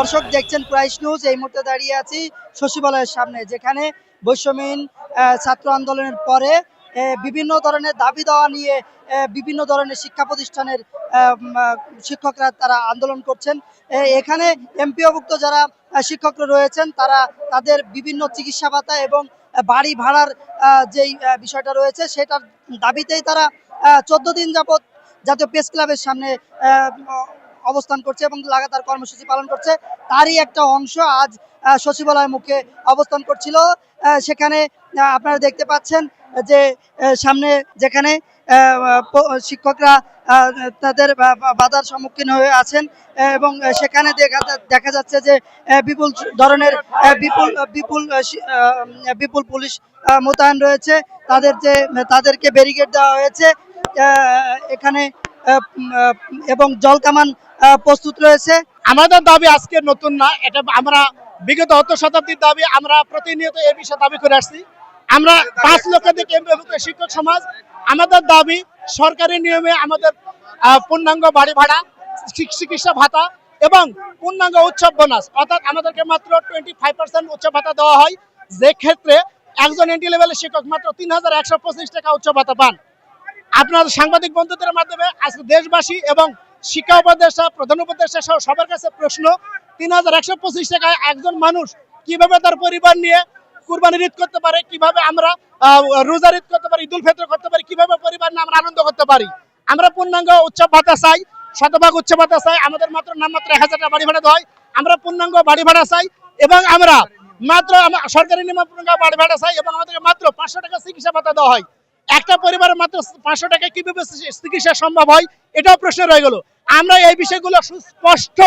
দর্শক দেখছেন price news. এই মুহূর্তে দাঁড়িয়ে আছি সচিবালয়ের সামনে, যেখানে বৈষম্যহীন ছাত্র আন্দোলনের পরে বিভিন্ন ধরনের দাবি দেওয়া নিয়ে বিভিন্ন ধরনের শিক্ষা প্রতিষ্ঠানের শিক্ষকরা তারা আন্দোলন করছেন। এখানে এমপিওভুক্ত যারা শিক্ষকরা রয়েছেন তারা তাদের বিভিন্ন চিকিৎসা ভাতা এবং বাড়ি ভাড়ার যেই বিষয়টা রয়েছে সেটার দাবিতেই তারা 14 দিন যাবৎ জাতীয় প্রেস ক্লাবের সামনে অবস্থান করছে এবং লাগাতার কর্মসূচি পালন করছে। তারই একটা অংশ আজ সচিবালয়ের মুখে অবস্থান করছিল। সেখানে আপনারা দেখতে পাচ্ছেন যে সামনে যেখানে শিক্ষকরা তাদের বাধার সম্মুখীন হয়ে আছেন এবং সেখানে দেখা যাচ্ছে যে বিপুল ধরনের বিপুল পুলিশ মোতায়েন রয়েছে। তাদেরকে ব্যারিকেড দেওয়া হয়েছে এখানে এবং জল কামান প্রস্তুত রয়েছে। আমাদের দাবি আজকে নতুন না, এটা আমরা বিগত 7 শতাব্দীর দাবি। আমরা প্রতিনিয়ত এই বিষয়ে দাবি করে আসছি। আমরা 5 লক্ষাধিক এমপিওভুক্ত শিক্ষক সমাজ, আমাদের দাবি সরকারি নিয়মে আমাদের পূর্ণাঙ্গ বাড়ি ভাড়া, চিকিৎসা ভাতা এবং পূর্ণাঙ্গ উৎসব বোনাস, অর্থাৎ আমাদেরকে মাত্র 25% উৎসব ভাতা দেওয়া হয়, যে ক্ষেত্রে একজন এন্ট্রি লেভেলের শিক্ষক মাত্র 3125 টাকা উৎসব ভাতা পান। আপনার সাংবাদিক বন্ধুদের মাধ্যমে আজকে দেশবাসী এবং শিক্ষা উপদেষ্টা, প্রধান উপদেষ্টা সহ সবার কাছে প্রশ্ন, 3125 টাকায় একজন মানুষ কিভাবে তার পরিবার নিয়ে কুরবানির ঈদ করতে পারে, কিভাবে আমরা রোজার ঈদ করতে পারি, ঈদুল ফিতর করতে পারি, কিভাবে পরিবার নিয়ে আমরা আনন্দ করতে পারি। আমরা পূর্ণাঙ্গ উৎসব ভাতা চাই, শতভাগ উৎসব ভাতা চাই। আমাদের মাত্র নামমাত্র 1000 টাকা বাড়ি ভাড়া দেওয়া হয়। আমরা পূর্ণাঙ্গ বাড়ি ভাড়া চাই এবং আমরা মাত্র সরকারি নিয়মে পূর্ণাঙ্গ বাড়ি ভাড়া চাই এবং আমাদেরকে মাত্র 500 টাকা চিকিৎসা ভাতা দেওয়া হয়। একটা পরিবারের মাত্র 500 টাকায় কিভাবে চিকিৎসা সম্ভব হয়, এটাও প্রশ্ন রয়ে গেল। আমরা এই বিষয়গুলো সুস্পষ্ট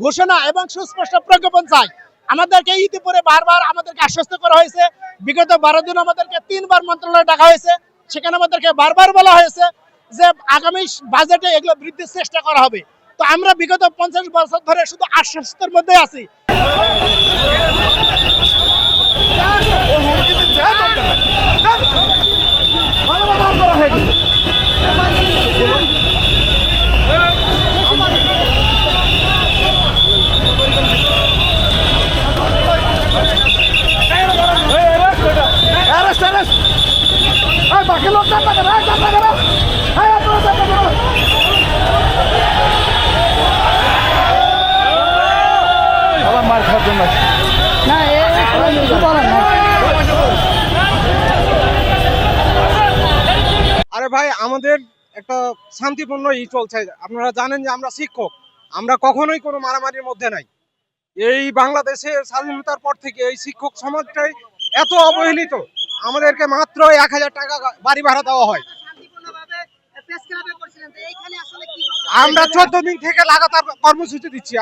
ঘোষণা এবং সুস্পষ্ট প্রজ্ঞাপন চাই। আমাদেরকে ইতিপূর্বে বারবার আমাদেরকে আশ্বস্ত করা হয়েছে। বিগত 12 দিন আমাদেরকে 3 বার মন্ত্রণালয়ে ডাকা হয়েছে। সেখানে আমাদেরকে বারবার বলা হয়েছে যে আগামী বাজেটে এগুলো বৃদ্ধির চেষ্টা করা হবে। তো আমরা বিগত 50 বছর ধরে শুধু আশ্বস্তের মধ্যে আছি। বাকি লোক মার খাওয়ার জন্য আরে ভাই, আমাদের একটা শান্তিপূর্ণ চলছে। আপনারা জানেন যে আমরা শিক্ষক, আমরা কখনোই কোনো মারামারির মধ্যে নাই। এই বাংলাদেশের স্বাধীনতার পর থেকে এই শিক্ষক সমাজটাই এত অবহেলিত। আমাদেরকে মাত্র 1000 টাকা বাড়ি ভাড়া দেওয়া হয়। আমরা 14 দিন থেকে লাগাতার কর্মসূচি দিচ্ছি।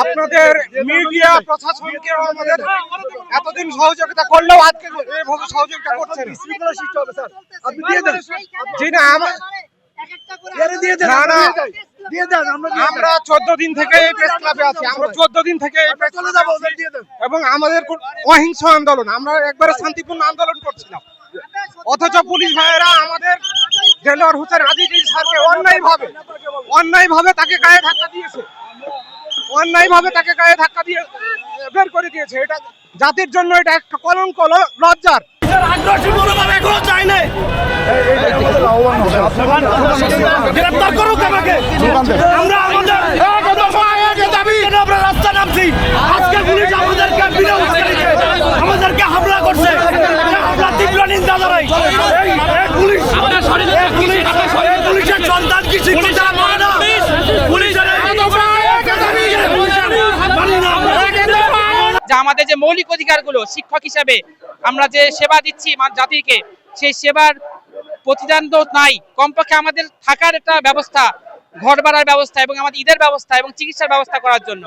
আপনাদের মিডিয়া প্রশাসনকে আমাদের এতদিন সহযোগিতা করলেও আজকে এইভাবে সহযোগিতা করছে আমরা 14 দিন থেকে এই প্রেস ক্লাবে আছি। এবং আমাদের অহিংস আন্দোলন, আমরা একবারে শান্তিপূর্ণ আন্দোলন করছিলাম। অথচ পুলিশ ভাইয়েরা আমাদের দেলোয়ার হোসেন আজিজি স্যারকে অন্যায়ভাবে তাকে গায়ে ধাক্কা দিয়ে বের করে দিয়েছে। এটা জাতির জন্য এটা একটা কলঙ্ক, লজ্জার। আমাদেরকে হামলা করছে, আমরা তীব্র নিন্দা জানাই। পুলিশের সন্তান কি শিক্ষিত যে আমাদের যে মৌলিক অধিকারগুলো শিক্ষক হিসেবে আমরা যে সেবা দিচ্ছি জাতিকে, সেই সেবার প্রতিদান তো নাই। কমপক্ষে আমাদের থাকার একটা ব্যবস্থা, ঘর ভাড়ার ব্যবস্থা এবং আমাদের ঈদের ব্যবস্থা এবং চিকিৎসার ব্যবস্থা করার জন্য